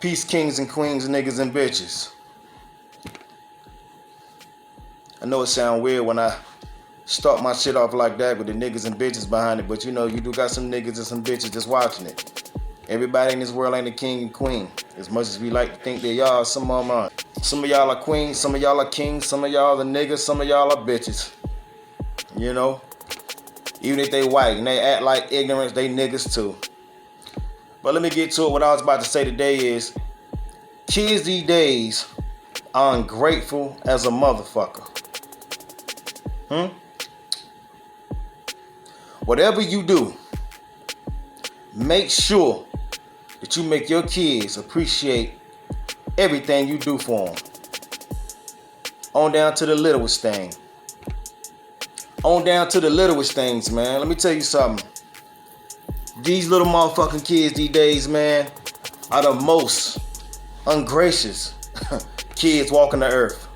Peace, kings and queens, niggas and bitches. I know it sound weird when I start my shit off like that with the niggas and bitches behind it, but you know, you do got some niggas and some bitches just watching it. Everybody in this world ain't a king and queen. As much as we like to think they are, some of them aren't. Some of y'all are queens, some of y'all are kings, some of y'all are niggas, some of y'all are bitches. You know? Even if they white and they act like ignorance, they niggas too. But let me get to it. What I was about to say today is, kids these days are ungrateful as a motherfucker. Whatever you do, make sure that you make your kids appreciate everything you do for them. On down to the littlest thing. On down to the littlest things, man. Let me tell you something. These little motherfucking kids these days, man, are the most ungracious kids walking the earth.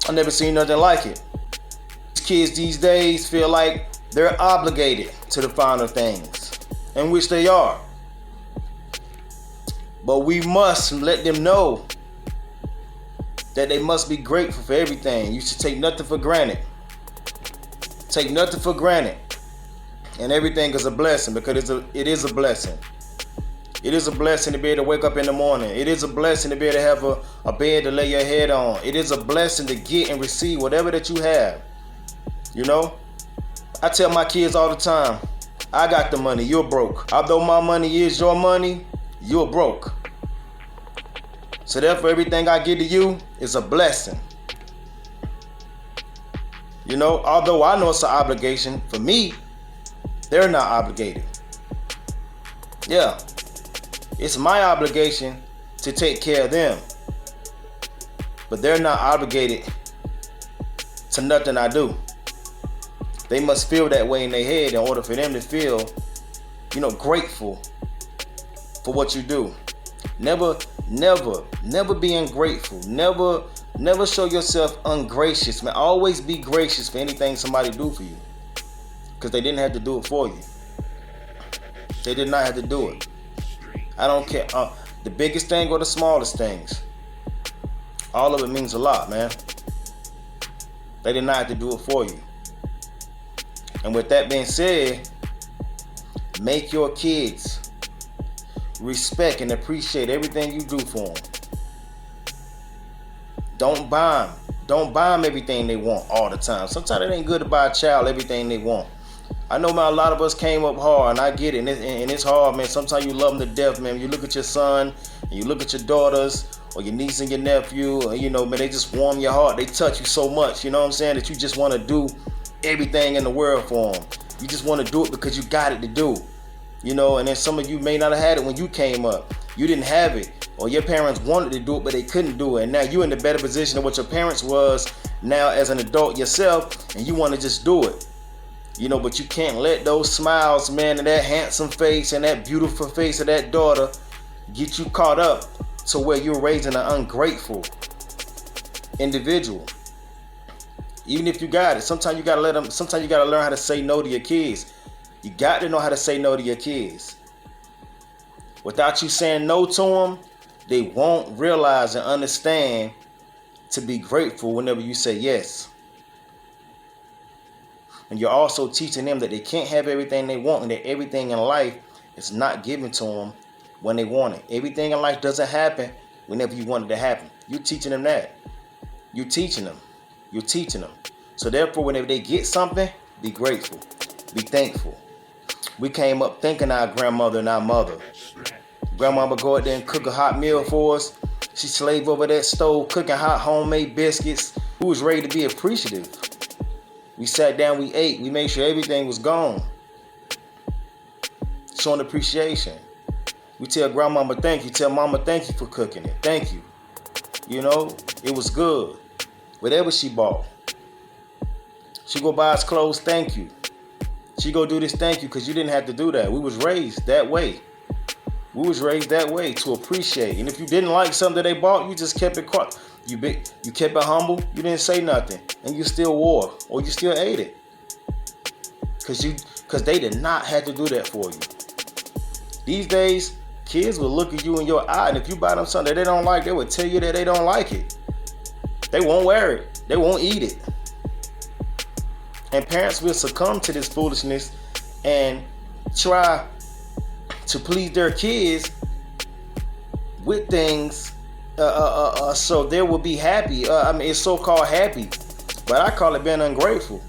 I never seen nothing like it. These kids these days feel like they're obligated to the finer things, in which they are. But we must let them know that they must be grateful for everything. You should take nothing for granted. Take nothing for granted. And everything is a blessing, because it is a blessing. It is a blessing to be able to wake up in the morning. It is a blessing to be able to have a bed to lay your head on. It is a blessing to get and receive whatever that you have. You know? I tell my kids all the time, I got the money, you're broke. Although my money is your money, you're broke. So therefore, everything I give to you is a blessing. You know, although I know it's an obligation, for me, they're not obligated. Yeah, it's my obligation to take care of them. But they're not obligated to nothing I do. They must feel that way in their head in order for them to feel, grateful for what you do. Never be ungrateful. Never show yourself ungracious, man. Always be gracious for anything somebody do for you. Because they didn't have to do it for you. They did not have to do it. I don't care. The biggest thing or the smallest things. All of it means a lot, man. They did not have to do it for you. And with that being said, make your kids respect and appreciate everything you do for them. Don't buy them everything they want all the time. Sometimes it ain't good to buy a child everything they want. I know, man, a lot of us came up hard, and I get it, and it's hard, man. Sometimes you love them to death, man. You look at your son, and you look at your daughters, or your niece and your nephew, or, man, they just warm your heart. They touch you so much, you know what I'm saying, that you just want to do everything in the world for them. You just want to do it because you got it to do, and then some of you may not have had it when you came up. You didn't have it, or your parents wanted to do it, but they couldn't do it, and now you're in the better position of what your parents was now as an adult yourself, and you want to just do it. But you can't let those smiles, man, and that handsome face and that beautiful face of that daughter get you caught up to where you're raising an ungrateful individual. Even if you got it, sometimes you gotta learn how to say no to your kids. You got to know how to say no to your kids. Without you saying no to them, they won't realize and understand to be grateful whenever you say yes. And you're also teaching them that they can't have everything they want, and that everything in life is not given to them when they want it. Everything in life doesn't happen whenever you want it to happen. You're teaching them that. You're teaching them. So therefore, whenever they get something, be grateful. Be thankful. We came up thanking our grandmother and our mother. Grandma would go out there and cook a hot meal for us. She slaved over that stove cooking hot homemade biscuits. We was ready to be appreciative. We sat down, we ate, we made sure everything was gone. Showing appreciation. We tell grandmama thank you, tell mama thank you for cooking it. Thank you. It was good. Whatever she bought. She go buy us clothes, thank you. She go do this, thank you, because you didn't have to do that. We was raised that way. We was raised that way to appreciate. And if you didn't like something that they bought, you just kept it quiet. You kept it humble. You didn't say nothing, and you still wore, or you still ate it, because they did not have to do that for you. These days, Kids will look at you in your eye, and if you buy them something that they don't like, they will tell you that they don't like it. They won't wear it. They won't eat it. And parents will succumb to this foolishness and try to please their kids with things so they will be happy. It's so-called happy, but I call it being ungrateful.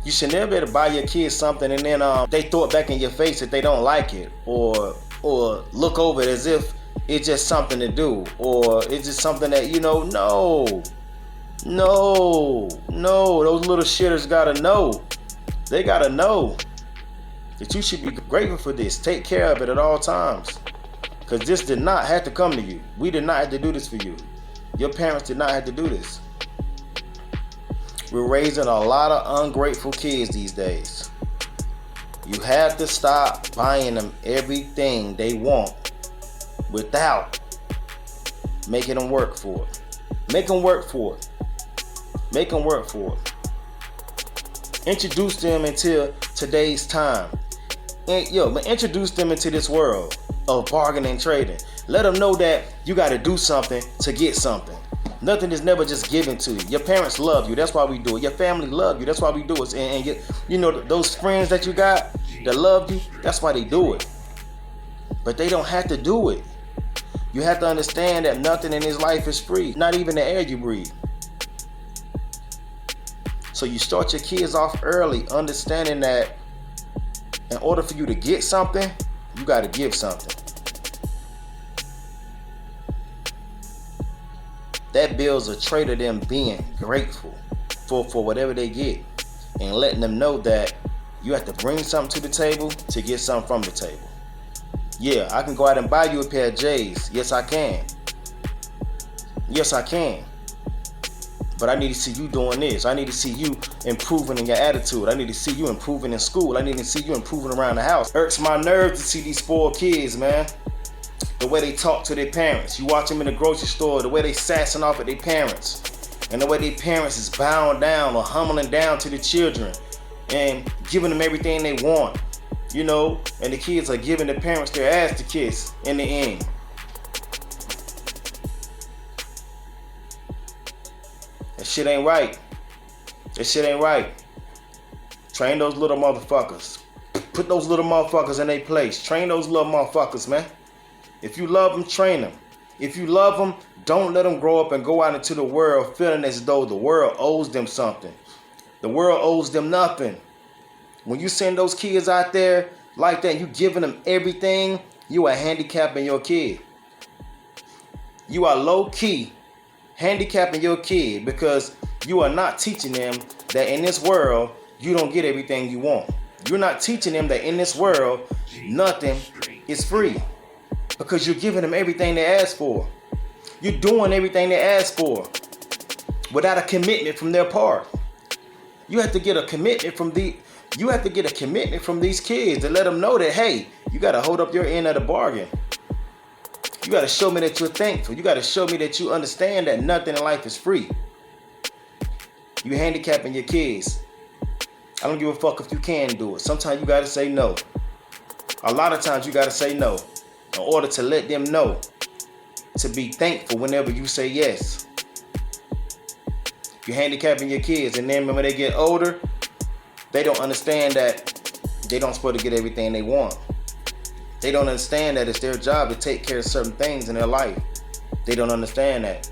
You should never be able to buy your kids something and then they throw it back in your face if they don't like it, or look over it as if it's just something to do, or it's just something that, no, those little shitters gotta know. They gotta know that you should be grateful for this. Take care of it at all times. Because this did not have to come to you. We did not have to do this for you. Your parents did not have to do this. We're raising a lot of ungrateful kids these days. You have to stop buying them everything they want without making them work for it. Make them work for it. Make them work for it. Introduce them into today's time. Introduce them into this world of bargaining and trading. Let them know that you got to do something to get something. Nothing is never just given to you. Your parents love you. That's why we do it. Your family love you. That's why we do it. And those friends that you got that love you, that's why they do it. But they don't have to do it. You have to understand that nothing in this life is free. Not even the air you breathe. So you start your kids off early, understanding that in order for you to get something, you got to give something. That builds a trait of them being grateful for whatever they get, and letting them know that you have to bring something to the table to get something from the table. Yeah, I can go out and buy you a pair of J's. Yes, I can. Yes, I can. But I need to see you doing this. I need to see you improving in your attitude. I need to see you improving in school. I need to see you improving around the house. Irks my nerves to see these spoiled kids, man. The way they talk to their parents. You watch them in the grocery store, the way they sassing off at their parents. And the way their parents is bowing down or humbling down to the children and giving them everything they want. And the kids are giving the parents their ass to kiss in the end. That shit ain't right. That shit ain't right. Train those little motherfuckers. Put those little motherfuckers in their place. Train those little motherfuckers, man. If you love them, train them. If you love them, don't let them grow up and go out into the world feeling as though the world owes them something. The world owes them nothing. When you send those kids out there like that, you giving them everything, you are handicapping your kid. You are low-key handicapping your kid because you are not teaching them that in this world, you don't get everything you want. You're not teaching them that in this world, nothing is free because you're giving them everything they ask for. You're doing everything they ask for without a commitment from their part. You have to get a commitment from these kids to let them know that, hey, you got to hold up your end of the bargain. You got to show me that you're thankful. You got to show me that you understand that nothing in life is free. You handicapping your kids. I don't give a fuck if you can do it. Sometimes you got to say no. A lot of times you got to say no in order to let them know to be thankful whenever you say yes. You're handicapping your kids, and then when they get older, they don't understand that they don't supposed to get everything they want. They don't understand that it's their job to take care of certain things in their life. They don't understand that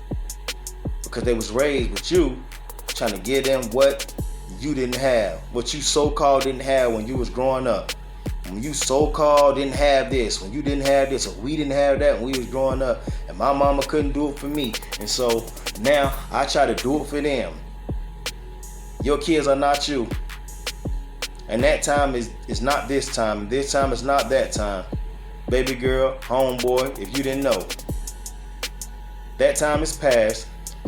because they was raised with you trying to give them what you didn't have, what you so-called didn't have when you was growing up. When you so-called didn't have this, when you didn't have this, or we didn't have that when we was growing up, and my mama couldn't do it for me, and so now I try to do it for them. Your kids are not you. And that time is not this time. This time is not that time. Baby girl, homeboy, if you didn't know. That time is past.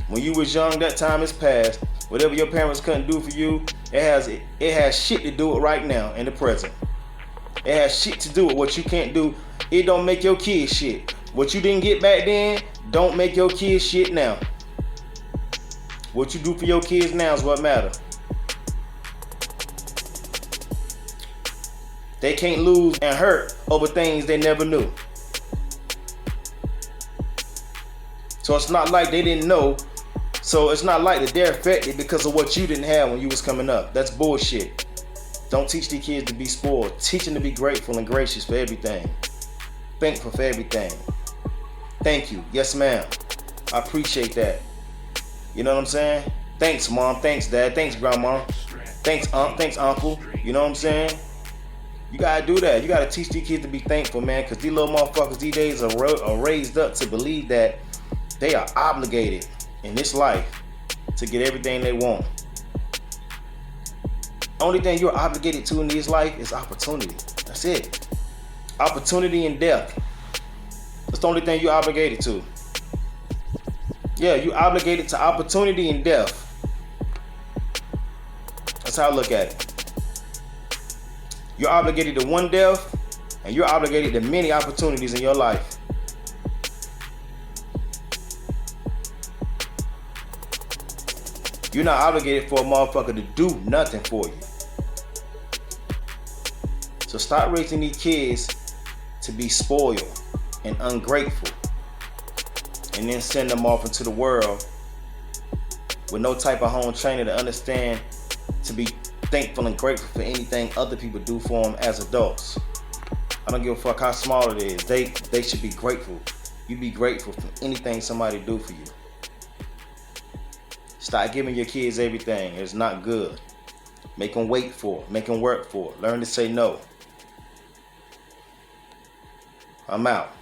When you was young, that time is past. Whatever your parents couldn't do for you, it has shit to do with right now in the present. It has shit to do with what you can't do. It don't make your kids shit. What you didn't get back then, don't make your kids shit now. What you do for your kids now is what matters. They can't lose and hurt over things they never knew. So it's not like they didn't know. So it's not like that they're affected because of what you didn't have when you was coming up. That's bullshit. Don't teach these kids to be spoiled. Teach them to be grateful and gracious for everything. Thankful for everything. Thank you. Yes, ma'am. I appreciate that. You know what I'm saying? Thanks, mom. Thanks, dad. Thanks, grandma. Thanks, aunt. Thanks, uncle. You know what I'm saying? You gotta do that. You gotta teach these kids to be thankful, man, because these little motherfuckers these days are raised up to believe that they are obligated in this life to get everything they want. Only thing you're obligated to in this life is opportunity. That's it. Opportunity and death. That's the only thing you're obligated to. Yeah, you're obligated to opportunity and death. That's how I look at it. You're obligated to one death, and you're obligated to many opportunities in your life. You're not obligated for a motherfucker to do nothing for you. So stop raising these kids to be spoiled and ungrateful, and then send them off into the world with no type of home training to understand to be thankful and grateful for anything other people do for them as adults. I don't give a fuck how small it is. They should be grateful. You be grateful for anything somebody do for you. Stop giving your kids everything. It's not good. Make them wait for it. Make them work for it. Learn to say no. I'm out.